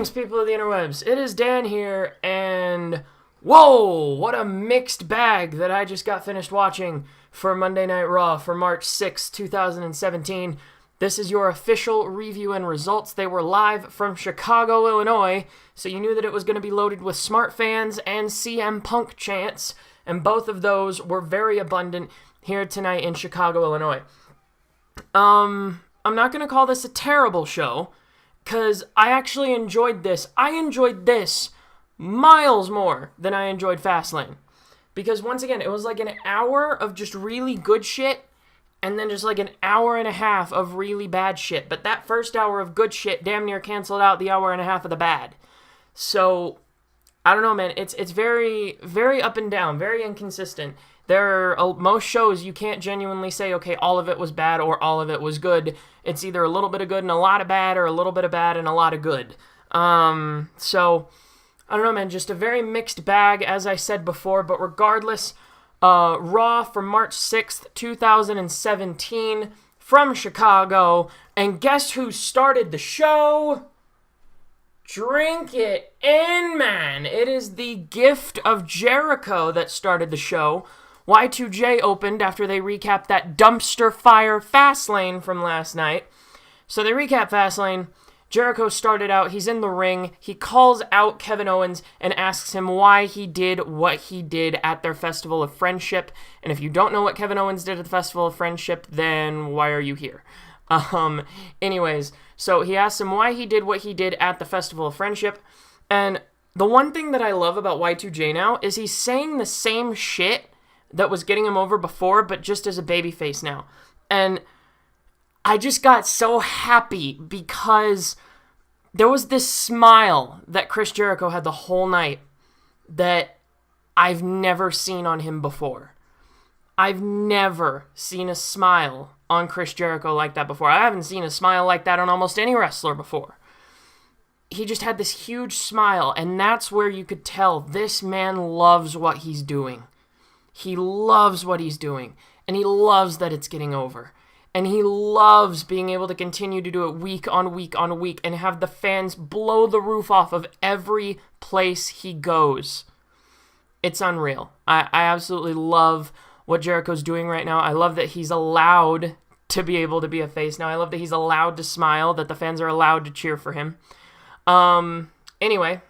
Greetings, people of the interwebs. It is Dan here, and whoa, what a mixed bag that I just got finished watching for Monday Night Raw for March 6, 2017. This is your official review and results. They were live from Chicago, Illinois, so you knew that it was going to be loaded with smart fans and CM Punk chants, and both of those were very abundant here tonight in Chicago, Illinois. I'm not going to call this a terrible show, because I actually enjoyed this. I enjoyed this miles more than I enjoyed Fastlane. Because once again, it was like an hour of just really good shit, and then just like an hour and a half of really bad shit. But that first hour of good shit damn near canceled out the hour and a half of the bad. So, I don't know, man. It's very, very up and down, very inconsistent. There are most shows you can't genuinely say, okay, all of it was bad or all of it was good. It's either a little bit of good and a lot of bad, or a little bit of bad and a lot of good. So, I don't know, man, just a very mixed bag, as I said before, but regardless, Raw from March 6th, 2017, from Chicago, and guess who started the show? Drink it in, man. It is the Gift of Jericho that started the show. Y2J opened after they recapped that dumpster fire Fastlane from last night. So they recap Fastlane. Jericho started out, he's in the ring, he calls out Kevin Owens and asks him why he did what he did at their Festival of Friendship. And if you don't know what Kevin Owens did at the Festival of Friendship, then why are you here? Anyways, so he asks him why he did what he did at the Festival of Friendship. And the one thing that I love about Y2J now is he's saying the same shit that was getting him over before, but just as a babyface now. And I just got so happy because there was this smile that Chris Jericho had the whole night that I've never seen on him before. I've never seen a smile on Chris Jericho like that before. I haven't seen a smile like that on almost any wrestler before. He just had this huge smile, and that's where you could tell this man loves what he's doing. He loves what he's doing, and he loves that it's getting over. And he loves being able to continue to do it week on week on week and have the fans blow the roof off of every place he goes. It's unreal. I absolutely love what Jericho's doing right now. I love that he's allowed to be able to be a face now. I love that he's allowed to smile, that the fans are allowed to cheer for him. Anyway,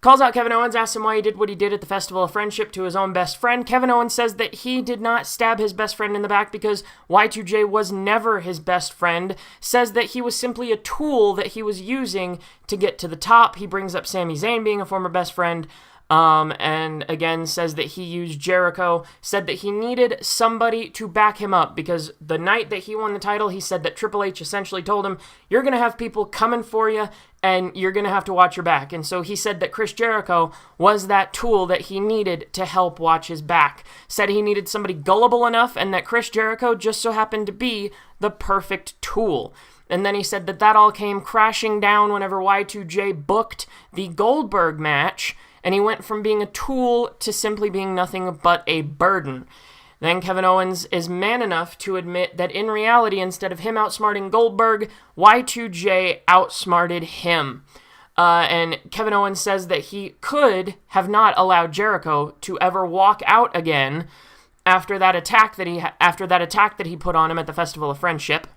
calls out Kevin Owens, asks him why he did what he did at the Festival of Friendship to his own best friend. Kevin Owens says that he did not stab his best friend in the back because Y2J was never his best friend. Says that he was simply a tool that he was using to get to the top. He brings up Sami Zayn being a former best friend. And again says that he used Jericho, said that he needed somebody to back him up because the night that he won the title, he said that Triple H essentially told him, you're going to have people coming for you and you're going to have to watch your back. And so he said that Chris Jericho was that tool that he needed to help watch his back. Said he needed somebody gullible enough and that Chris Jericho just so happened to be the perfect tool. And then he said that that all came crashing down whenever Y2J booked the Goldberg match, and he went from being a tool to simply being nothing but a burden. Then Kevin Owens is man enough to admit that in reality, instead of him outsmarting Goldberg, Y2J outsmarted him. And Kevin Owens says that he could have not allowed Jericho to ever walk out again after that attack that he put on him at the Festival of Friendship.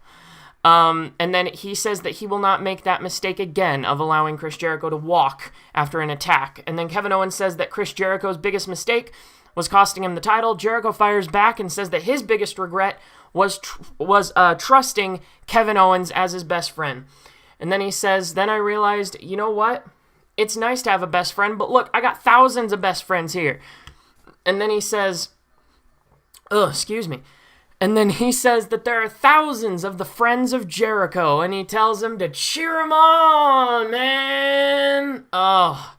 And then he says that he will not make that mistake again of allowing Chris Jericho to walk after an attack. And then Kevin Owens says that Chris Jericho's biggest mistake was costing him the title. Jericho fires back and says that his biggest regret was trusting Kevin Owens as his best friend. And then he says, then I realized, you know what? It's nice to have a best friend, but look, I got thousands of best friends here. And then he says, And then he says that there are thousands of the friends of Jericho, and he tells them to cheer him on, man. Oh,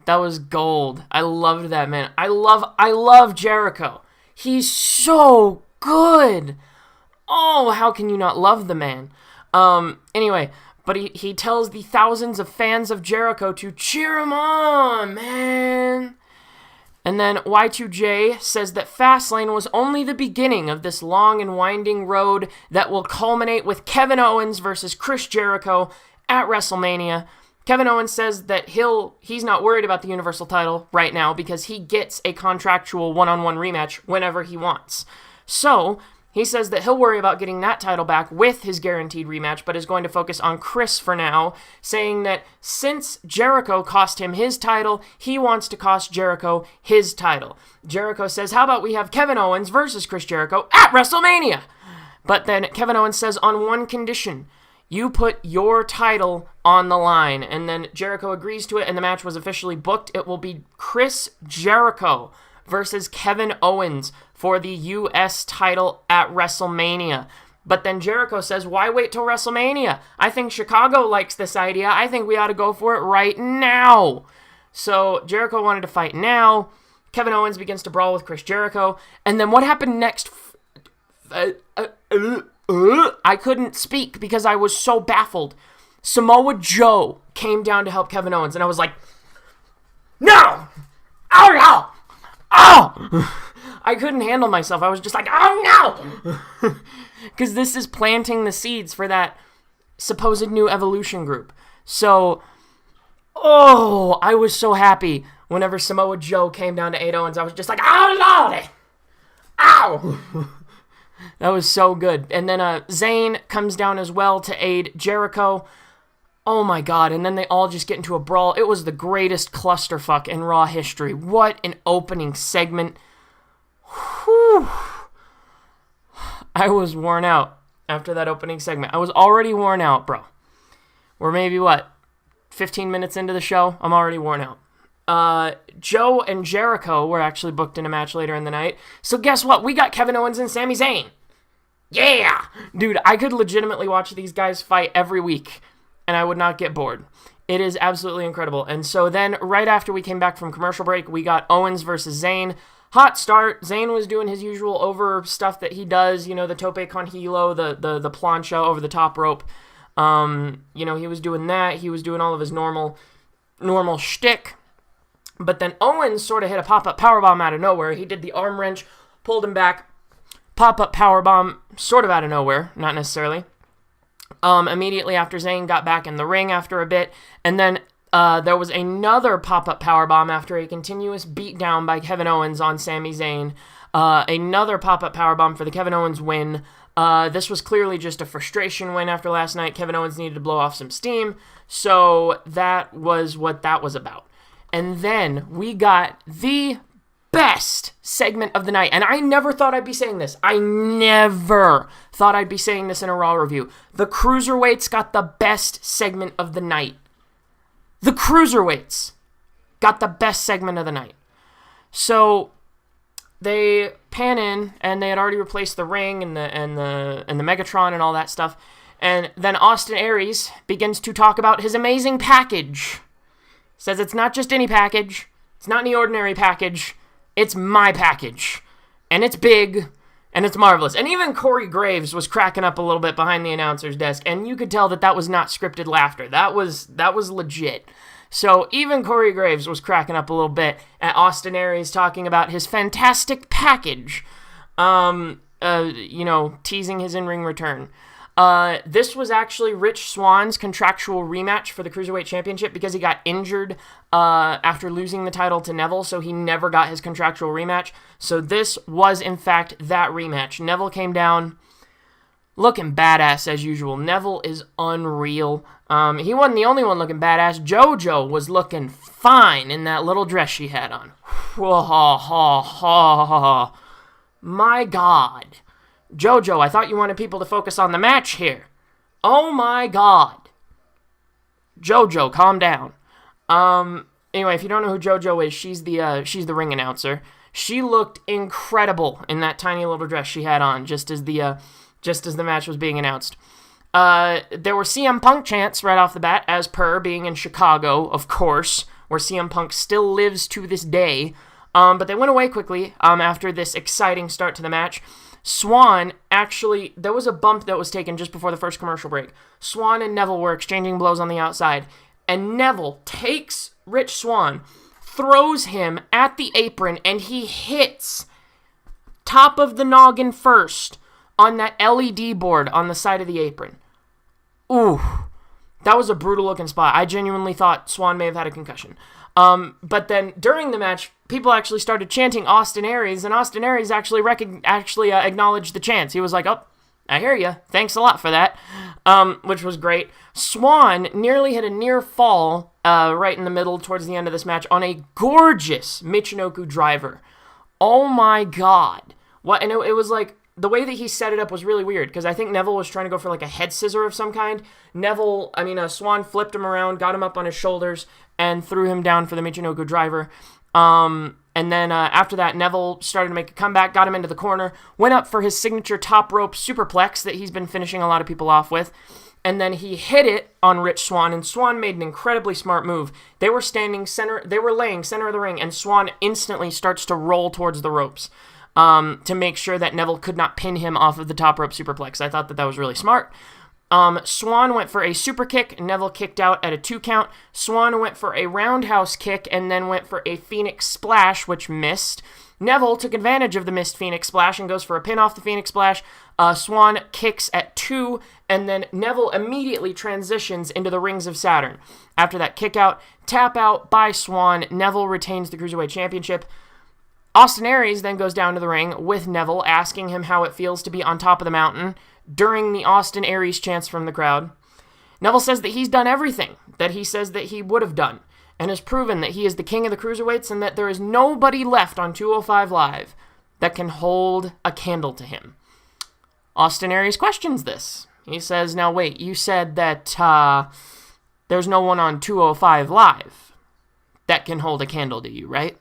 that was gold. I loved that, man. I love Jericho. He's so good. Oh, how can you not love the man? Anyway, but he tells the thousands of fans of Jericho to cheer him on, man. And then Y2J says that Fastlane was only the beginning of this long and winding road that will culminate with Kevin Owens versus Chris Jericho at WrestleMania. Kevin Owens says that he's not worried about the Universal title right now because he gets a contractual one-on-one rematch whenever he wants. So he says that he'll worry about getting that title back with his guaranteed rematch, but is going to focus on Chris for now, saying that since Jericho cost him his title, he wants to cost Jericho his title. Jericho says, how about we have Kevin Owens versus Chris Jericho at WrestleMania? But then Kevin Owens says, on one condition, you put your title on the line. And then Jericho agrees to it, and the match was officially booked. It will be Chris Jericho versus Kevin Owens for the U.S. title at WrestleMania. But then Jericho says, why wait till WrestleMania? I think Chicago likes this idea. I think we ought to go for it right now. So Jericho wanted to fight now. Kevin Owens begins to brawl with Chris Jericho. And then what happened next? I couldn't speak because I was so baffled. Samoa Joe came down to help Kevin Owens, and I was like, no! Oh, no! Oh! I couldn't handle myself. I was just like, oh, no! Because this is planting the seeds for that supposed new Evolution group. So, I was so happy whenever Samoa Joe came down to 8 Owens. I was just like, oh, Lordy! Ow! That was so good. And then Zayn comes down as well to aid Jericho. Oh my god. And then they all just get into a brawl. It was the greatest clusterfuck in Raw history. What an opening segment. Whew. I was worn out after that opening segment. I was already worn out, bro. We're maybe, 15 minutes into the show? I'm already worn out. Joe and Jericho were actually booked in a match later in the night. So guess what? We got Kevin Owens and Sami Zayn. Yeah! Dude, I could legitimately watch these guys fight every week, and I would not get bored. It is absolutely incredible. And so then, right after we came back from commercial break, we got Owens versus Zayn. Hot start. Zayn was doing his usual over stuff that he does, the tope con hilo, the plancha over the top rope. He was doing that. He was doing all of his normal shtick. But then Owens sort of hit a pop-up powerbomb out of nowhere. He did the arm wrench, pulled him back, pop-up powerbomb sort of out of nowhere, not necessarily. Immediately after Zayn got back in the ring after a bit, and then there was another pop-up powerbomb after a continuous beatdown by Kevin Owens on Sami Zayn. Another pop-up powerbomb for the Kevin Owens win. This was clearly just a frustration win after last night. Kevin Owens needed to blow off some steam, so that was what that was about. And then we got the best segment of the night. And I never thought I'd be saying this. I never thought I'd be saying this in a Raw review. The Cruiserweights got the best segment of the night. The Cruiserweights got the best segment of the night. So they pan in, and they had already replaced the ring and the Megatron and all that stuff. And then Austin Aries begins to talk about his amazing package. Says it's not just any package. It's not any ordinary package. It's my package. And it's big. And it's marvelous. And even Corey Graves was cracking up a little bit behind the announcer's desk. And you could tell that was not scripted laughter. That was legit. So even Corey Graves was cracking up a little bit at Austin Aries talking about his fantastic package. Teasing his in-ring return. This was actually Rich Swann's contractual rematch for the Cruiserweight Championship because he got injured after losing the title to Neville, so he never got his contractual rematch. So this was, in fact, that rematch. Neville came down looking badass as usual. Neville is unreal. He wasn't the only one looking badass. JoJo was looking fine in that little dress she had on. My God. JoJo, I thought you wanted people to focus on the match here. Oh my God. JoJo, calm down. Anyway, if you don't know who JoJo is, she's the ring announcer. She looked incredible in that tiny little dress she had on, just as the match was being announced. There were CM Punk chants right off the bat, as per being in Chicago, of course, where CM Punk still lives to this day. But they went away quickly after this exciting start to the match. Swann, actually, there was a bump that was taken just before the first commercial break. Swann and Neville were exchanging blows on the outside, and Neville takes Rich Swann, throws him at the apron, and he hits top of the noggin first on that LED board on the side of the apron. Ooh, That was a brutal looking spot. I genuinely thought Swann may have had a concussion. But then during the match, people actually started chanting Austin Aries, and Austin Aries actually acknowledged the chants. He was like, "Oh, I hear you. Thanks a lot for that," which was great. Swann nearly hit a near fall right in the middle towards the end of this match on a gorgeous Michinoku driver. Oh my god. What? And it was like, the way that he set it up was really weird, because I think Neville was trying to go for like a head scissor of some kind. Swann flipped him around, got him up on his shoulders, and threw him down for the Michinoku driver. And then after that, Neville started to make a comeback, got him into the corner, went up for his signature top rope superplex that he's been finishing a lot of people off with, and then he hit it on Rich Swann, and Swann made an incredibly smart move. They were laying center of the ring, and Swann instantly starts to roll towards the ropes to make sure that Neville could not pin him off of the top rope superplex. I thought that was really smart. Swann went for a super kick. Neville kicked out at a 2 count. Swann went for a roundhouse kick and then went for a Phoenix Splash, which missed. Neville took advantage of the missed Phoenix Splash and goes for a pin off the Phoenix Splash. Swann kicks at 2, and then Neville immediately transitions into the Rings of Saturn. After that kick out, tap out by Swann, Neville retains the Cruiserweight Championship. Austin Aries then goes down to the ring with Neville, asking him how it feels to be on top of the mountain during the Austin Aries chants from the crowd. Neville says that he's done everything that he says that he would have done, and has proven that he is the king of the cruiserweights and that there is nobody left on 205 Live that can hold a candle to him. Austin Aries questions this. He says, "Now wait, you said that there's no one on 205 Live that can hold a candle to you, right?"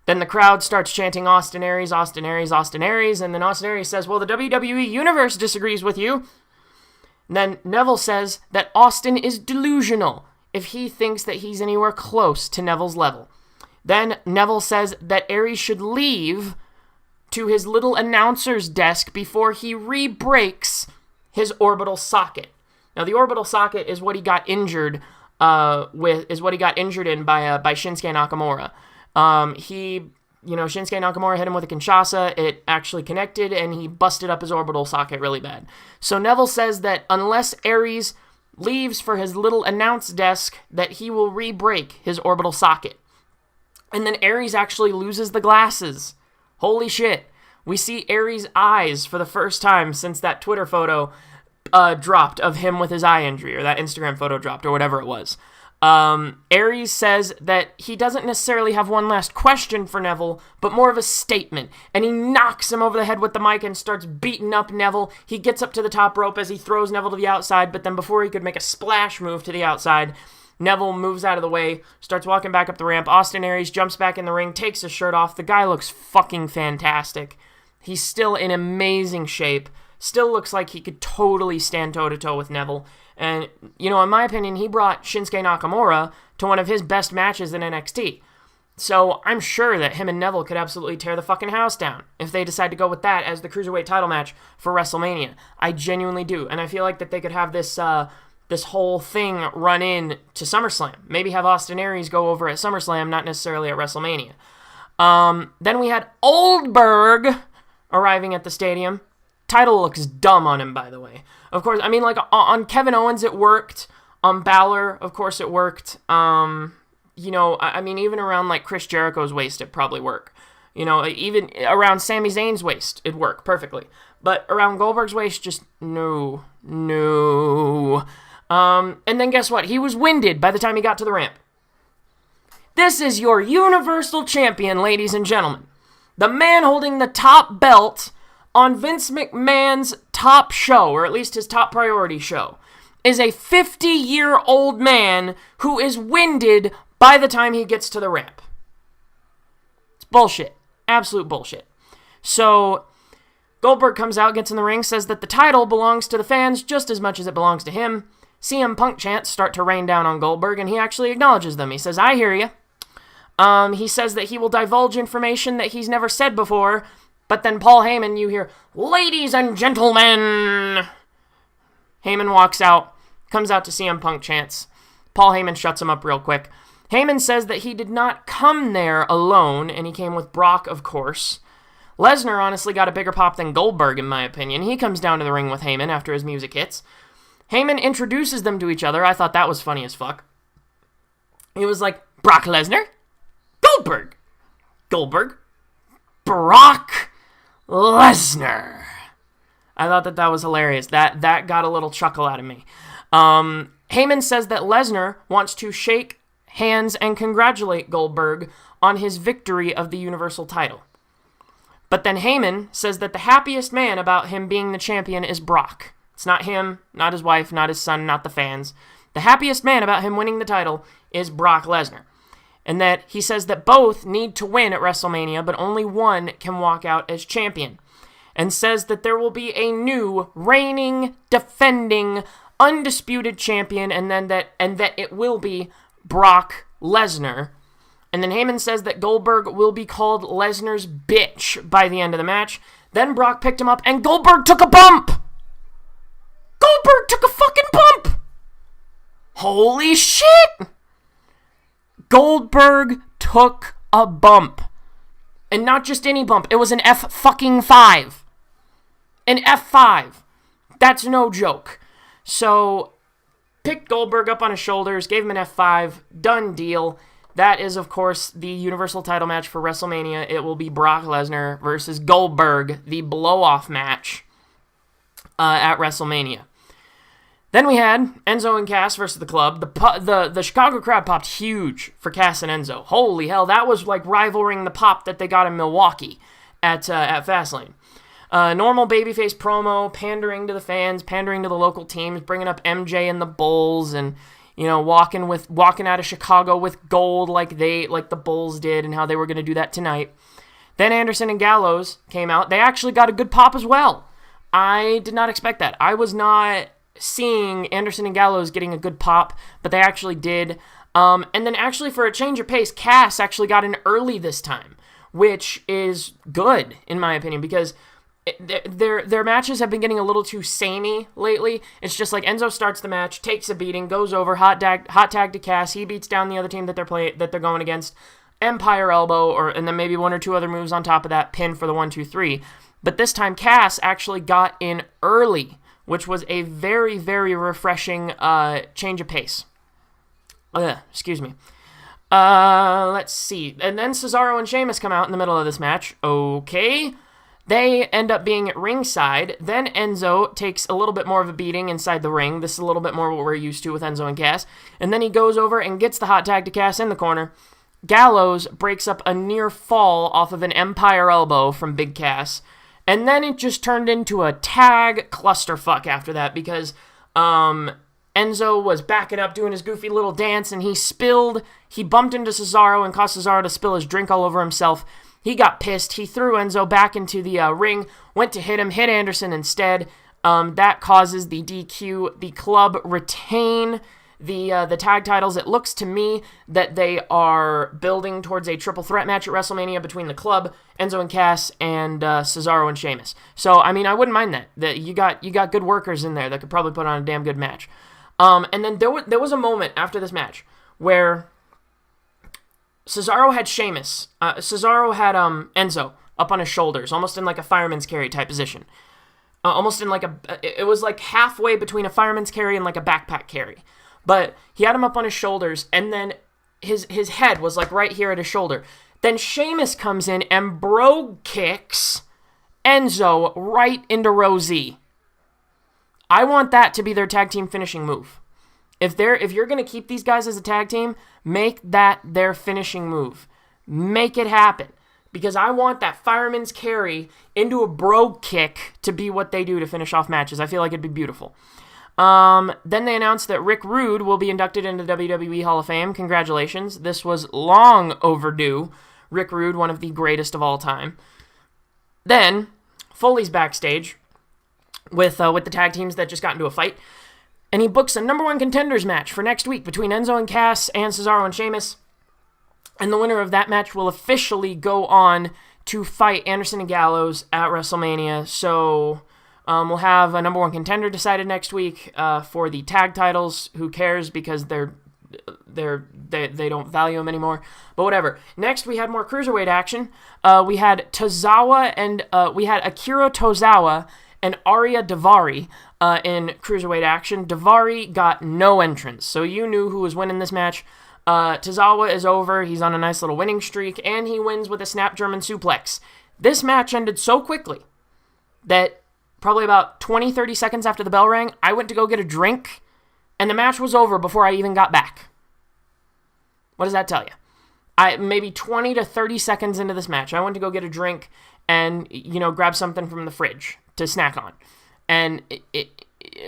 Then the crowd starts chanting Austin Aries, Austin Aries, Austin Aries, and then Austin Aries says, "Well, the WWE Universe disagrees with you." And then Neville says that Austin is delusional if he thinks that he's anywhere close to Neville's level. Then Neville says that Aries should leave to his little announcer's desk before he re-breaks his orbital socket. Now, the orbital socket is what he got injured in by Shinsuke Nakamura. Shinsuke Nakamura hit him with a Kinshasa. It actually connected, and he busted up his orbital socket really bad. So Neville says that unless Aries leaves for his little announce desk, that he will re-break his orbital socket. And then Aries actually loses the glasses. Holy shit. We see Aries' eyes for the first time since that Twitter photo dropped of him with his eye injury, or that Instagram photo dropped, or whatever it was. Aries says that he doesn't necessarily have one last question for Neville, but more of a statement, and he knocks him over the head with the mic and starts beating up Neville. He gets up to the top rope as he throws Neville to the outside, but then before he could make a splash move to the outside, Neville moves out of the way, starts walking back up the ramp. Austin Aries jumps back in the ring, takes his shirt off. The guy looks fucking fantastic. He's still in amazing shape. Still looks like he could totally stand toe-to-toe with Neville. And, in my opinion, he brought Shinsuke Nakamura to one of his best matches in NXT. So I'm sure that him and Neville could absolutely tear the fucking house down if they decide to go with that as the Cruiserweight title match for WrestleMania. I genuinely do. And I feel like that they could have this whole thing run in to SummerSlam. Maybe have Austin Aries go over at SummerSlam, not necessarily at WrestleMania. Then we had Goldberg arriving at the stadium. Title looks dumb on him, by the way. Of course, on Kevin Owens it worked. On Balor, of course it worked. Even around like Chris Jericho's waist it probably work. Even around Sami Zayn's waist it'd work perfectly. But around Goldberg's waist, just no. And then guess what? He was winded by the time he got to the ramp. This is your Universal Champion, ladies and gentlemen. The man holding the top belt on Vince McMahon's top show, or at least his top priority show, is a 50-year-old man who is winded by the time he gets to the ramp. It's bullshit. Absolute bullshit. So Goldberg comes out, gets in the ring, says that the title belongs to the fans just as much as it belongs to him. CM Punk chants start to rain down on Goldberg, and he actually acknowledges them. He says, "I hear you." He says that he will divulge information that he's never said before, but then Paul Heyman, you hear, "Ladies and gentlemen." Heyman walks out, comes out to CM Punk chants. Paul Heyman shuts him up real quick. Heyman says that he did not come there alone, and he came with Brock, of course. Lesnar honestly got a bigger pop than Goldberg, in my opinion. He comes down to the ring with Heyman after his music hits. Heyman introduces them to each other. I thought that was funny as fuck. He was like, Brock Lesnar, Goldberg, Brock Lesnar. I thought that was hilarious. That got a little chuckle out of me. Heyman says that Lesnar wants to shake hands and congratulate Goldberg on his victory of the Universal title. But then Heyman says that the happiest man about him being the champion is Brock. It's not him, not his wife, not his son, not the fans. The happiest man about him winning the title is Brock Lesnar. And that he says that both need to win at WrestleMania, but only one can walk out as champion. And says that there will be a new, reigning, defending, undisputed champion, and that it will be Brock Lesnar. And then Heyman says that Goldberg will be called Lesnar's bitch by the end of the match. Then Brock picked him up, and Goldberg took a bump! Goldberg took a fucking bump! Holy shit! Goldberg took a bump. And not just any bump, it was an F5. An F5. That's no joke. So, picked Goldberg up on his shoulders, gave him an F5, done deal. That is, of course, the Universal title match for WrestleMania. It will be Brock Lesnar versus Goldberg, the blow-off match at WrestleMania. Then we had Enzo and Cass versus the Club. The Chicago crowd popped huge for Cass and Enzo. Holy hell, that was like rivaling the pop that they got in Milwaukee at Fastlane. Normal babyface promo, pandering to the fans, pandering to the local teams, bringing up MJ and the Bulls, and walking out of Chicago with gold like the Bulls did, and how they were going to do that tonight. Then Anderson and Gallows came out. They actually got a good pop as well. I did not expect that. I was not seeing Anderson and Gallows getting a good pop, but they actually did. And then actually, for a change of pace, Cass actually got in early this time, which is good in my opinion, because their matches have been getting a little too samey lately. It's just like Enzo starts the match, takes a beating, goes over, hot tag to Cass. He beats down the other team that they're going against, Empire Elbow, and then maybe one or two other moves on top of that, pin for the 1-2-3. But this time Cass actually got in early, which was a very, very refreshing change of pace. Excuse me. Let's see. And then Cesaro and Sheamus come out in the middle of this match. Okay. They end up being at ringside. Then Enzo takes a little bit more of a beating inside the ring. This is a little bit more what we're used to with Enzo and Cass. And then he goes over and gets the hot tag to Cass in the corner. Gallows breaks up a near fall off of an Empire Elbow from Big Cass. And then it just turned into a tag clusterfuck after that, because Enzo was backing up, doing his goofy little dance, and he bumped into Cesaro and caused Cesaro to spill his drink all over himself. He got pissed. He threw Enzo back into the ring, went to hit him, hit Anderson instead. That causes the DQ. The Club retain the tag titles. It looks to me that they are building towards a triple threat match at WrestleMania between the Club, Enzo and Cass, and Cesaro and Sheamus. So, I mean, I wouldn't mind that. That you got good workers in there that could probably put on a damn good match. And then there was a moment after this match where Cesaro had Sheamus. Cesaro had Enzo up on his shoulders, almost in like a fireman's carry type position. Almost in like it was like halfway between a fireman's carry and like a backpack carry. But he had him up on his shoulders, and then his head was like right here at his shoulder. Then Sheamus comes in and bro kicks Enzo right into Row Z. I want that to be their tag team finishing move. If you're going to keep these guys as a tag team, make that their finishing move. Make it happen. Because I want that fireman's carry into a bro kick to be what they do to finish off matches. I feel like it'd be beautiful. Then they announced that Rick Rude will be inducted into WWE Hall of Fame. Congratulations. This was long overdue. Rick Rude, one of the greatest of all time. Then, Foley's backstage with the tag teams that just got into a fight. And he books a number one contenders match for next week between Enzo and Cass and Cesaro and Sheamus. And the winner of that match will officially go on to fight Anderson and Gallows at WrestleMania. So we'll have a number one contender decided next week for the tag titles. Who cares, because they don't value them anymore. But whatever. Next, we had more cruiserweight action. We had Akira Tozawa and Arya Daivari in Cruiserweight action. Daivari got no entrance, so you knew who was winning this match. Tozawa is over. He's on a nice little winning streak, and he wins with a snap German suplex. This match ended so quickly that probably about 20, 30 seconds after the bell rang, I went to go get a drink, and the match was over before I even got back. What does that tell you? Maybe 20 to 30 seconds into this match, I went to go get a drink and, grab something from the fridge to snack on. And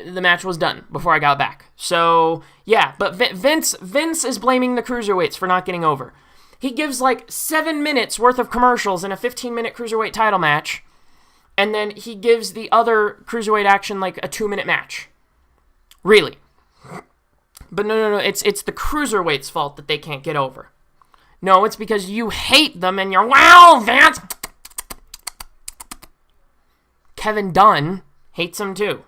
the match was done before I got back. So, yeah, but Vince is blaming the cruiserweights for not getting over. He gives 7 minutes worth of commercials in a 15-minute cruiserweight title match, and then he gives the other cruiserweight action a 2-minute match. Really. But no, it's the cruiserweights' fault that they can't get over. No, it's because you hate them and you're, wow, Vince! Kevin Dunn hates them too.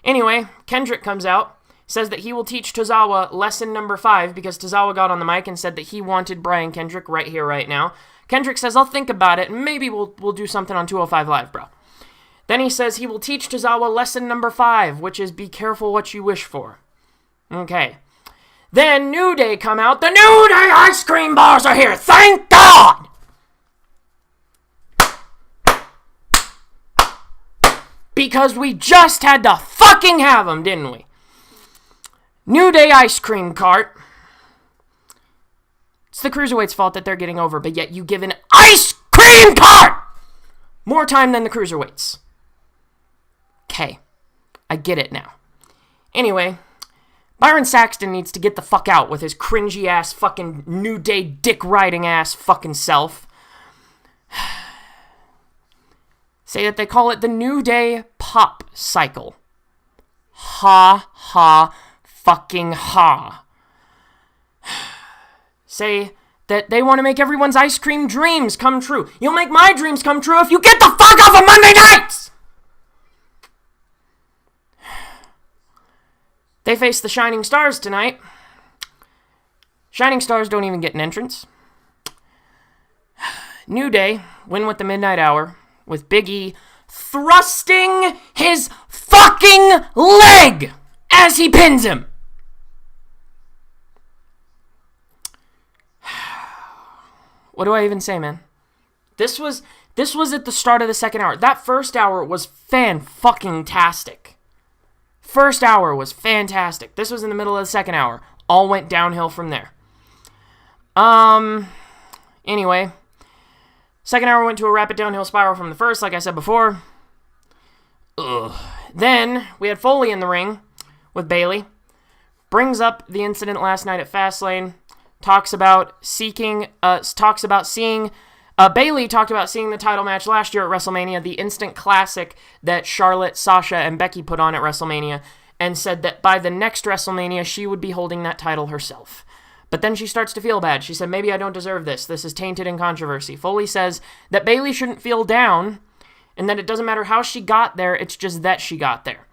Anyway, Kendrick comes out, says that he will teach Tozawa lesson number 5 because Tozawa got on the mic and said that he wanted Brian Kendrick right here, right now. Kendrick says, I'll think about it, and maybe we'll do something on 205 Live, bro. Then he says he will teach Tozawa lesson number 5, which is be careful what you wish for. Okay. Then New Day come out. The New Day ice cream bars are here. Thank God! Because we just had to fucking have them, didn't we? New Day ice cream cart. It's the Cruiserweights' fault that they're getting over, but yet you give an ice cream cart more time than the Cruiserweights. Okay. I get it now. Anyway, Byron Saxton needs to get the fuck out with his cringy-ass fucking New Day dick-riding-ass fucking self. Say that they call it the New Day pop cycle. Ha, ha, fucking ha. Say that they want to make everyone's ice cream dreams come true. You'll make my dreams come true if you get the fuck off of Monday nights! They face the Shining Stars tonight. Shining Stars don't even get an entrance. New Day win with the Midnight Hour, with Big E thrusting his fucking leg as he pins him. What do I even say, man? This was at the start of the second hour. That first hour was fan-fucking-tastic. First hour was fantastic. This was in the middle of the second hour. All went downhill from there. Anyway. Second hour went to a rapid downhill spiral from the first, like I said before. Then, we had Foley in the ring with Bayley. Brings up the incident last night at Fastlane. Bayley talked about seeing the title match last year at WrestleMania, the instant classic that Charlotte, Sasha, and Becky put on at WrestleMania, and said that by the next WrestleMania, she would be holding that title herself. But then she starts to feel bad. She said, maybe I don't deserve this. This is tainted in controversy. Foley says that Bayley shouldn't feel down, and that it doesn't matter how she got there, it's just that she got there.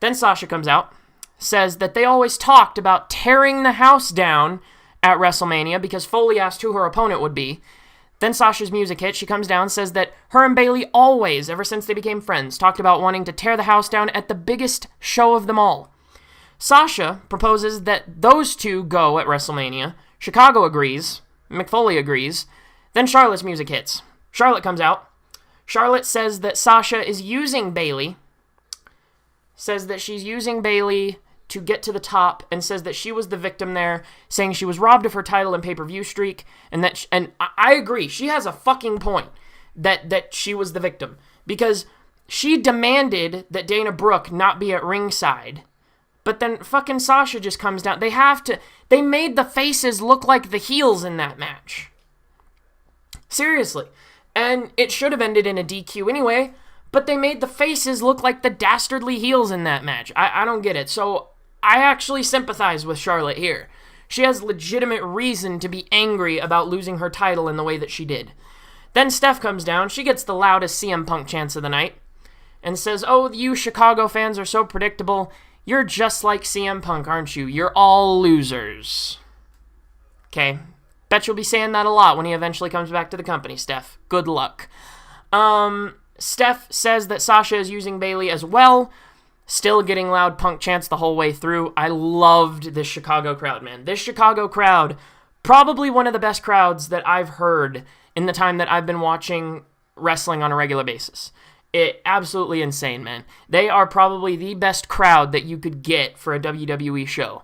Then Sasha comes out, says that they always talked about tearing the house down at WrestleMania because Foley asked who her opponent would be. Then Sasha's music hits. She comes down, says that her and Bayley always, ever since they became friends, talked about wanting to tear the house down at the biggest show of them all. Sasha proposes that those two go at WrestleMania. Chicago agrees. Mick Foley agrees. Then Charlotte's music hits. Charlotte comes out. Charlotte says that Sasha is using Bayley. Says that she's using Bayley to get to the top, and says that she was the victim there, saying she was robbed of her title and pay-per-view streak, and I agree, she has a fucking point that she was the victim, because she demanded that Dana Brooke not be at ringside, but then fucking Sasha just comes down. They made the faces look like the heels in that match. Seriously. And it should have ended in a DQ anyway, but they made the faces look like the dastardly heels in that match. I don't get it. So I actually sympathize with Charlotte here. She has legitimate reason to be angry about losing her title in the way that she did. Then Steph comes down. She gets the loudest CM Punk chance of the night and says, "Oh, you Chicago fans are so predictable. You're just like CM Punk, aren't you? You're all losers." Okay. Bet you'll be saying that a lot when he eventually comes back to the company, Steph. Good luck. Steph says that Sasha is using Bayley as well. Still getting loud punk chants the whole way through. I loved this Chicago crowd, man. This Chicago crowd, probably one of the best crowds that I've heard in the time that I've been watching wrestling on a regular basis. Absolutely insane, man. They are probably the best crowd that you could get for a WWE show.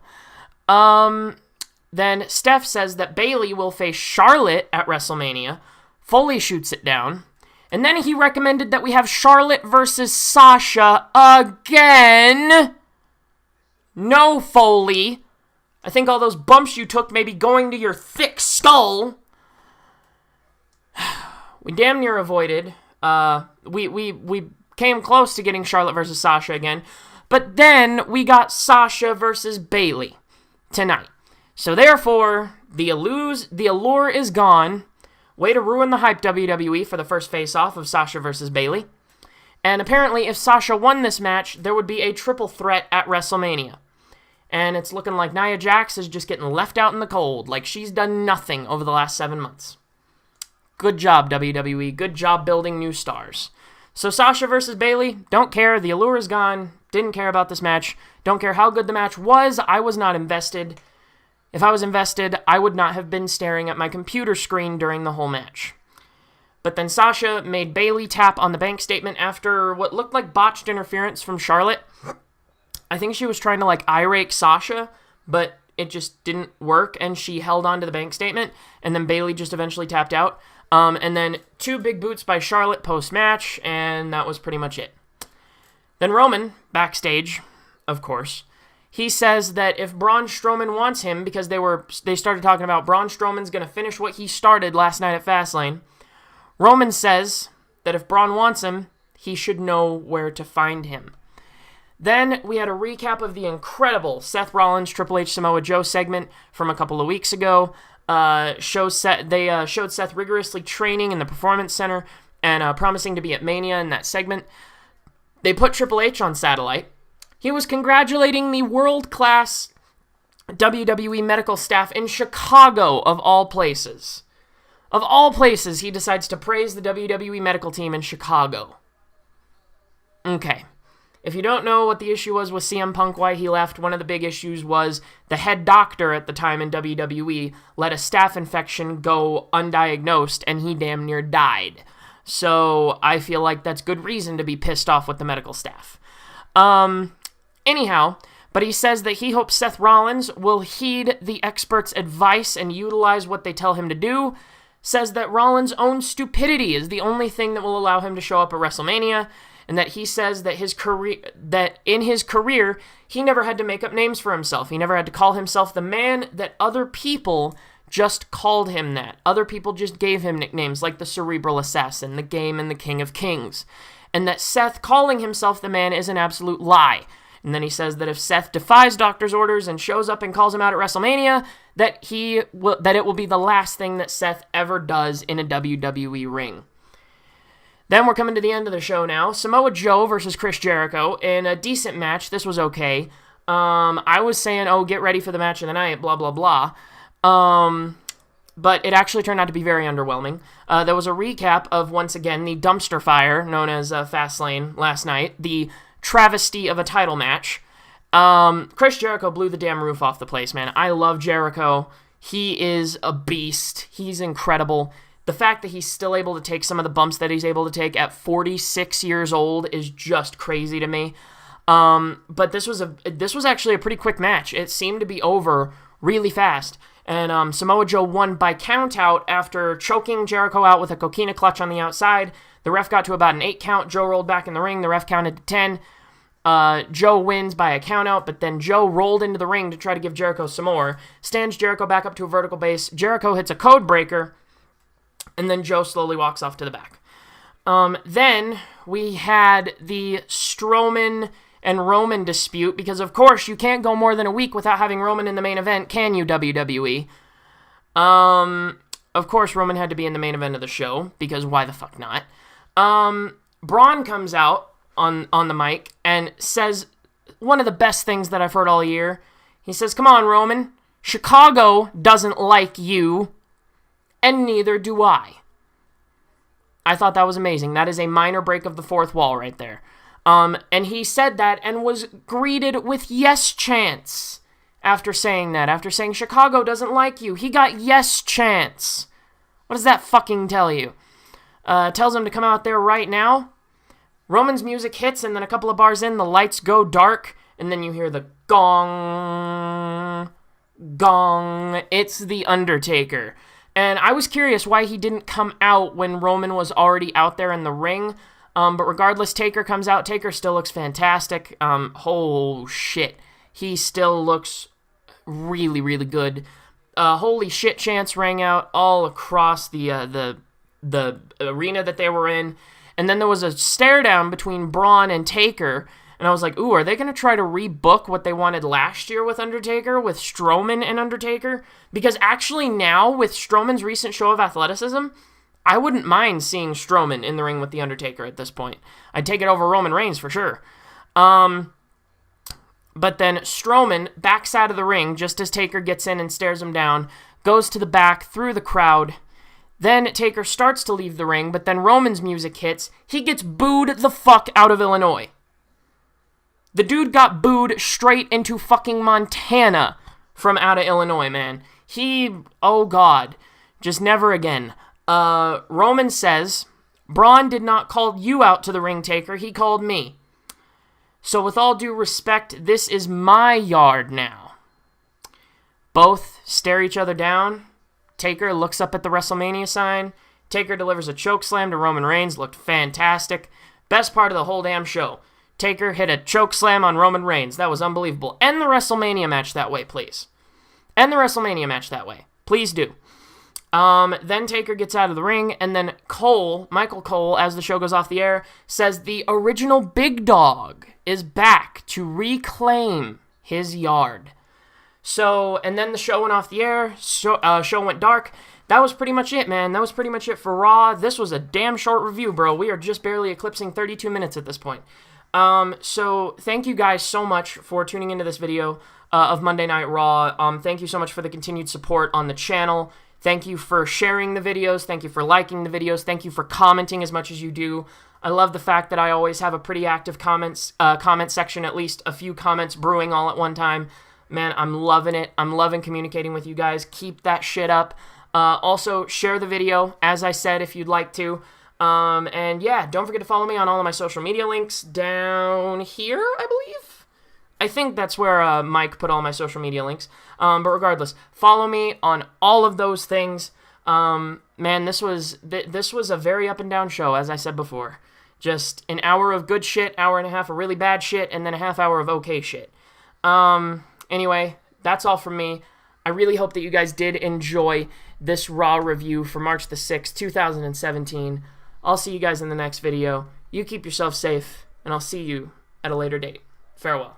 Then Steph says that Bayley will face Charlotte at WrestleMania. Foley shoots it down. And then he recommended that we have Charlotte versus Sasha again. No, Foley. I think all those bumps you took may be going to your thick skull. We damn near avoided. We came close to getting Charlotte versus Sasha again. But then we got Sasha versus Bayley tonight. So therefore, the allure is gone. Way to ruin the hype, WWE, for the first face-off of Sasha versus Bayley. And apparently, if Sasha won this match, there would be a triple threat at WrestleMania. And it's looking like Nia Jax is just getting left out in the cold, like she's done nothing over the last 7 months. Good job, WWE. Good job building new stars. So Sasha versus Bayley, don't care. The allure is gone. Didn't care about this match. Don't care how good the match was. I was not invested. If I was invested, I would not have been staring at my computer screen during the whole match. But then Sasha made Bayley tap on the bank statement after what looked like botched interference from Charlotte. I think she was trying to eye rake Sasha, but it just didn't work, and she held on to the bank statement, and then Bayley just eventually tapped out. And then 2 big boots by Charlotte post-match, and that was pretty much it. Then Roman, backstage, of course, he says that if Braun Strowman wants him, because they started talking about Braun Strowman's going to finish what he started last night at Fastlane, Roman says that if Braun wants him, he should know where to find him. Then we had a recap of the incredible Seth Rollins Triple H Samoa Joe segment from a couple of weeks ago. They showed Seth rigorously training in the Performance Center and promising to be at Mania in that segment. They put Triple H on satellite. He was congratulating the world-class WWE medical staff in Chicago, of all places. Of all places, he decides to praise the WWE medical team in Chicago. Okay. If you don't know what the issue was with CM Punk, why he left, one of the big issues was the head doctor at the time in WWE let a staph infection go undiagnosed, and he damn near died. So I feel like that's good reason to be pissed off with the medical staff. Anyhow, but he says that he hopes Seth Rollins will heed the experts' advice and utilize what they tell him to do. Says that Rollins' own stupidity is the only thing that will allow him to show up at WrestleMania, and that he says that in his career, he never had to make up names for himself. He never had to call himself the man, that other people just called him that. Other people just gave him nicknames like the Cerebral Assassin, the Game, and the King of Kings. And that Seth calling himself the man is an absolute lie. And then he says that if Seth defies doctor's orders and shows up and calls him out at WrestleMania, that it will be the last thing that Seth ever does in a WWE ring. Then we're coming to the end of the show now. Samoa Joe versus Chris Jericho in a decent match. This was okay. I was saying, get ready for the match of the night, blah, blah, blah. But it actually turned out to be very underwhelming. There was a recap of, once again, the dumpster fire known as Fastlane last night, the travesty of a title match. Chris Jericho blew the damn roof off the place, man. I love Jericho. He is a beast. He's incredible. The fact that he's still able to take some of the bumps that he's able to take at 46 years old is just crazy to me. But this was actually a pretty quick match. It seemed to be over really fast. And Samoa Joe won by countout after choking Jericho out with a coquina clutch on the outside. The ref got to about an 8 count. Joe rolled back in the ring. The ref counted to 10. Joe wins by a countout, but then Joe rolled into the ring to try to give Jericho some more. Stands Jericho back up to a vertical base. Jericho hits a code breaker, and then Joe slowly walks off to the back. Then we had the Strowman and Roman dispute, because of course you can't go more than a week without having Roman in the main event, can you, WWE? Of course Roman had to be in the main event of the show, because why the fuck not? Braun comes out on the mic and says one of the best things that I've heard all year. He says, "Come on, Roman, Chicago doesn't like you, and neither do I." I thought that was amazing. That is a minor break of the fourth wall right there. And he said that and was greeted with yes chants after saying that. After saying, Chicago doesn't like you. He got yes chants. What does that fucking tell you? Tells him to come out there right now. Roman's music hits, and then a couple of bars in, the lights go dark, and then you hear the gong, gong. It's the Undertaker. And I was curious why he didn't come out when Roman was already out there in the ring. But regardless, Taker comes out. Taker still looks fantastic. Oh, shit. He still looks really, really good. Holy shit chants rang out all across the arena that they were in. And then there was a stare down between Braun and Taker. And I was like, ooh, are they going to try to rebook what they wanted last year with Undertaker, with Strowman and Undertaker? Because actually now, with Strowman's recent show of athleticism, I wouldn't mind seeing Strowman in the ring with The Undertaker at this point. I'd take it over Roman Reigns for sure. But then Strowman backs out of the ring just as Taker gets in and stares him down, goes to the back through the crowd. Then Taker starts to leave the ring, but then Roman's music hits. He gets booed the fuck out of Illinois. The dude got booed straight into fucking Montana from out of Illinois, man. Oh God, just never again. Roman says, Braun did not call you out to the ring, Taker. He called me. So with all due respect, this is my yard now. Both stare each other down. Taker looks up at the WrestleMania sign. Taker delivers a chokeslam to Roman Reigns. Looked fantastic. Best part of the whole damn show. Taker hit a chokeslam on Roman Reigns. That was unbelievable. End the WrestleMania match that way, please. End the WrestleMania match that way. Please do. Then Taker gets out of the ring, and then Michael Cole, as the show goes off the air, says the original Big Dog is back to reclaim his yard. So, and then the show went off the air, show went dark. That was pretty much it, man. That was pretty much it for Raw. This was a damn short review, bro. We are just barely eclipsing 32 minutes at this point. So thank you guys so much for tuning into this video of Monday Night Raw. Thank you so much for the continued support on the channel. Thank you for sharing the videos. Thank you for liking the videos. Thank you for commenting as much as you do. I love the fact that I always have a pretty active comment section, at least a few comments brewing all at one time. Man, I'm loving it. I'm loving communicating with you guys. Keep that shit up. Also, share the video, as I said, if you'd like to. And yeah, don't forget to follow me on all of my social media links down here, I believe. I think that's where Mike put all my social media links. But regardless, follow me on all of those things. Man, this was a very up and down show, as I said before. Just an hour of good shit, hour and a half of really bad shit, and then a half hour of okay shit. Anyway, that's all from me. I really hope that you guys did enjoy this Raw review for March the 6th, 2017. I'll see you guys in the next video. You keep yourself safe, and I'll see you at a later date. Farewell.